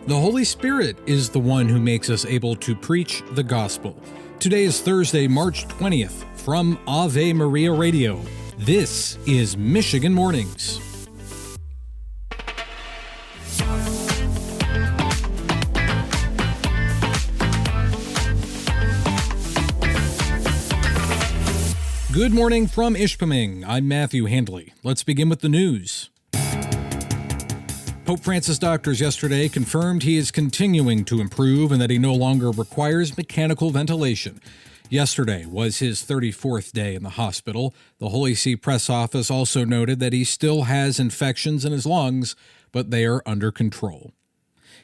The Holy Spirit is the one who makes us able to preach the gospel. Today is Thursday, March 20th. From Ave Maria Radio, this is Michigan Mornings. Good morning from Ishpeming. I'm Matthew Handley. Let's begin with the news. Pope Francis' doctors yesterday confirmed he is continuing to improve and that he no longer requires mechanical ventilation. Yesterday was his 34th day in the hospital. The Holy See press office also noted that he still has infections in his lungs, but they are under control.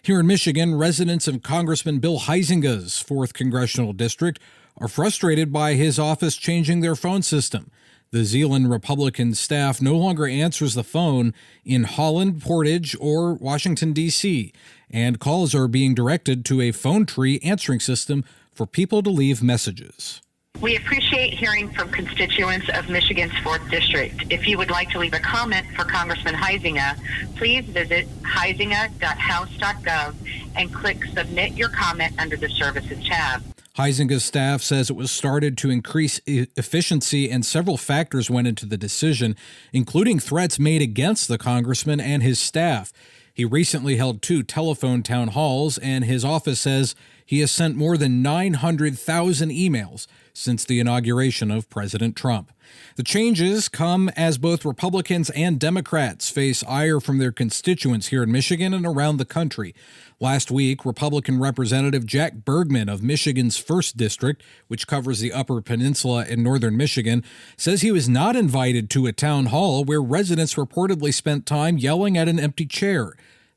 Here in Michigan, residents of Congressman Bill Heuzinga's 4th Congressional District are frustrated by his office changing their phone system. The Zeeland Republican staff no longer answers the phone in Holland, Portage, or Washington, D.C., and calls are being directed to a phone tree answering system for people to leave messages. We appreciate hearing from constituents of Michigan's 4th District. If you would like to leave a comment for Congressman Heuzinga, please visit heuzinga.house.gov and click Submit Your Comment under the Services tab. Heuzinga's staff says it was started to increase efficiency, and several factors went into the decision, including threats made against the congressman and his staff. He recently held 2 telephone town halls, and his office says he has sent more than 900,000 emails since the inauguration of President Trump. The changes come as both Republicans and Democrats face ire from their constituents here in Michigan and around the country. Last week, Republican Representative Jack Bergman of Michigan's 1st District, which covers the Upper Peninsula in northern Michigan, says he was not invited to a town hall where residents reportedly spent time yelling at an empty chair.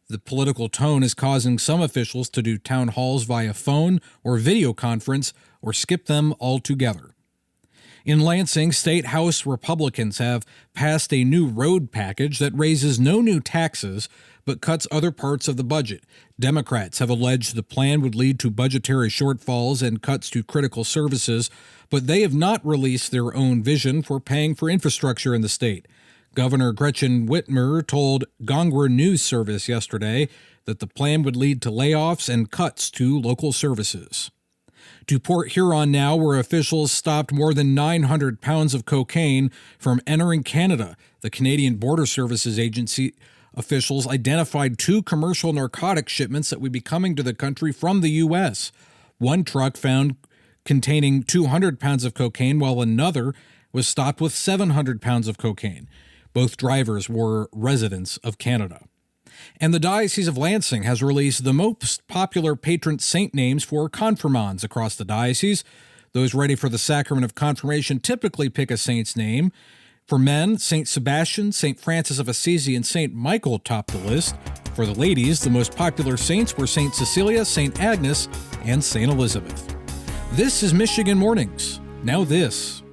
The political tone is causing some officials to do town halls via phone or video conference or skip them altogether. In Lansing, State House Republicans have passed a new road package that raises no new taxes but cuts other parts of the budget. Democrats have alleged the plan would lead to budgetary shortfalls and cuts to critical services, but they have not released their own vision for paying for infrastructure in the state. Governor Gretchen Whitmer told Gongwer News Service yesterday that the plan would lead to layoffs and cuts to local services. To Port Huron now, where officials stopped more than 900 pounds of cocaine from entering Canada. The Canadian Border Services Agency officials identified 2 commercial narcotics shipments that would be coming to the country from the U.S. One truck found containing 200 pounds of cocaine, while another was stopped with 700 pounds of cocaine. Both drivers were residents of Canada. And the Diocese of Lansing has released the most popular patron saint names for confirmands across the diocese. Those ready for the sacrament of confirmation typically pick a saint's name. For men, St. Sebastian, St. Francis of Assisi, and St. Michael topped the list. For the ladies, the most popular saints were St. Cecilia, St. Agnes, and St. Elizabeth. This is Michigan Mornings. Now this.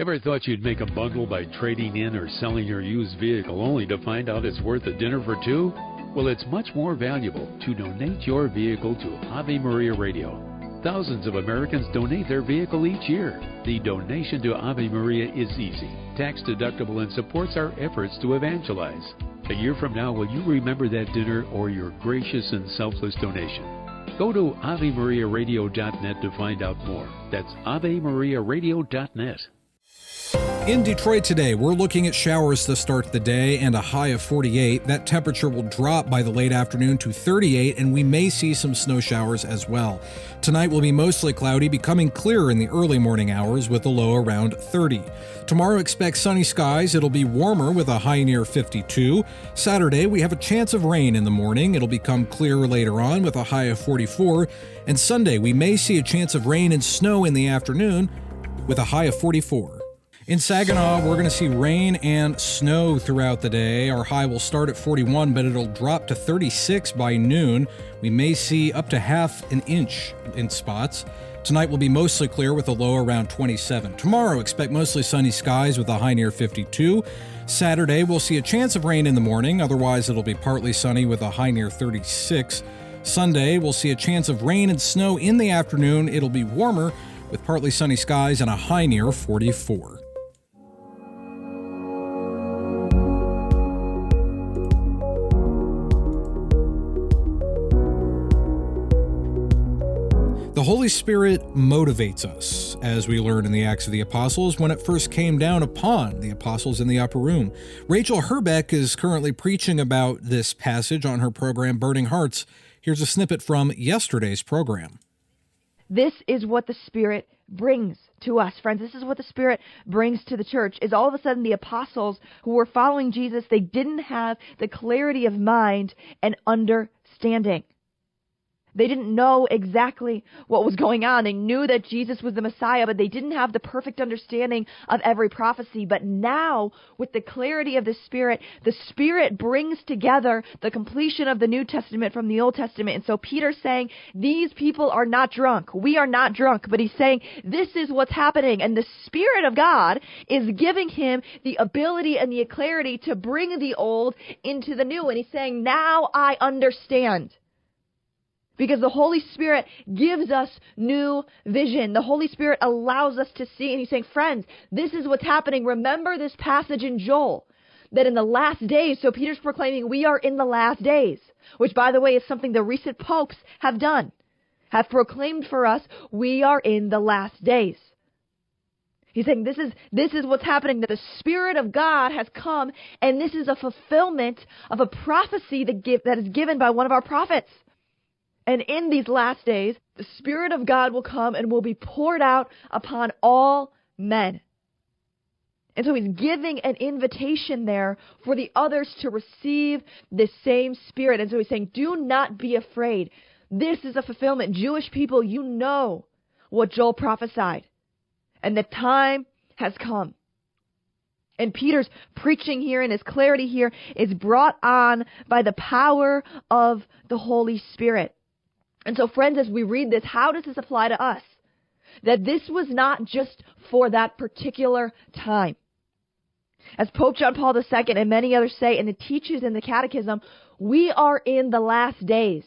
Ever thought you'd make a bundle by trading in or selling your used vehicle only to find out it's worth a dinner for 2? Well, it's much more valuable to donate your vehicle to Ave Maria Radio. Thousands of Americans donate their vehicle each year. The donation to Ave Maria is easy, tax-deductible, and supports our efforts to evangelize. A year from now, will you remember that dinner or your gracious and selfless donation? Go to AveMariaRadio.net to find out more. That's AveMariaRadio.net. In Detroit today, we're looking at showers to start the day and a high of 48. That temperature will drop by the late afternoon to 38, and we may see some snow showers as well. Tonight will be mostly cloudy, becoming clearer in the early morning hours with a low around 30. Tomorrow, expect sunny skies. It'll be warmer with a high near 52. Saturday, we have a chance of rain in the morning. It'll become clearer later on with a high of 44. And Sunday, we may see a chance of rain and snow in the afternoon with a high of 44. In Saginaw, we're going to see rain and snow throughout the day. Our high will start at 41, but it'll drop to 36 by noon. We may see up to half an inch in spots. Tonight will be mostly clear with a low around 27. Tomorrow, expect mostly sunny skies with a high near 52. Saturday, we'll see a chance of rain in the morning. Otherwise, it'll be partly sunny with a high near 36. Sunday, we'll see a chance of rain and snow in the afternoon. It'll be warmer with partly sunny skies and a high near 44. Holy Spirit motivates us, as we learn in the Acts of the Apostles when it first came down upon the apostles in the upper room. Rachel Herbeck is currently preaching about this passage on her program, Burning Hearts. Here's a snippet from yesterday's program. This is what the Spirit brings to us, friends. This is what the Spirit brings to the church, is all of a sudden the apostles who were following Jesus, they didn't have the clarity of mind and understanding. They didn't know exactly what was going on. They knew that Jesus was the Messiah, but they didn't have the perfect understanding of every prophecy. But now, with the clarity of the Spirit brings together the completion of the New Testament from the Old Testament. And so Peter's saying, these people are not drunk. We are not drunk. But he's saying, this is what's happening. And the Spirit of God is giving him the ability and the clarity to bring the old into the new. And he's saying, now I understand. Because the Holy Spirit gives us new vision. The Holy Spirit allows us to see. And he's saying, friends, this is what's happening. Remember this passage in Joel, that in the last days, so Peter's proclaiming we are in the last days, which, by the way, is something the recent popes have done, have proclaimed for us, we are in the last days. He's saying this is what's happening, that the Spirit of God has come, and this is a fulfillment of a prophecy that is given by one of our prophets. And in these last days, the Spirit of God will come and will be poured out upon all men. And so he's giving an invitation there for the others to receive this same Spirit. And so he's saying, do not be afraid. This is a fulfillment. Jewish people, you know what Joel prophesied. And the time has come. And Peter's preaching here and his clarity here is brought on by the power of the Holy Spirit. And so, friends, as we read this, how does this apply to us? That this was not just for that particular time. As Pope John Paul II and many others say, and it teaches in the Catechism, we are in the last days.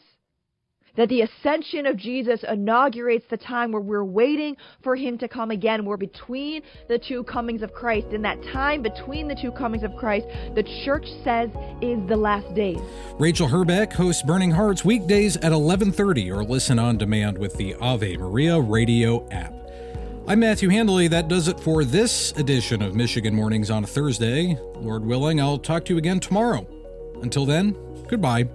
That the ascension of Jesus inaugurates the time where we're waiting for him to come again. We're between the two comings of Christ. In that time between the two comings of Christ, the church says is the last days. Rachel Herbeck hosts Burning Hearts weekdays at 11:30 or listen on demand with the Ave Maria radio app. I'm Matthew Handley. That does it for this edition of Michigan Mornings on a Thursday. Lord willing, I'll talk to you again tomorrow. Until then, goodbye.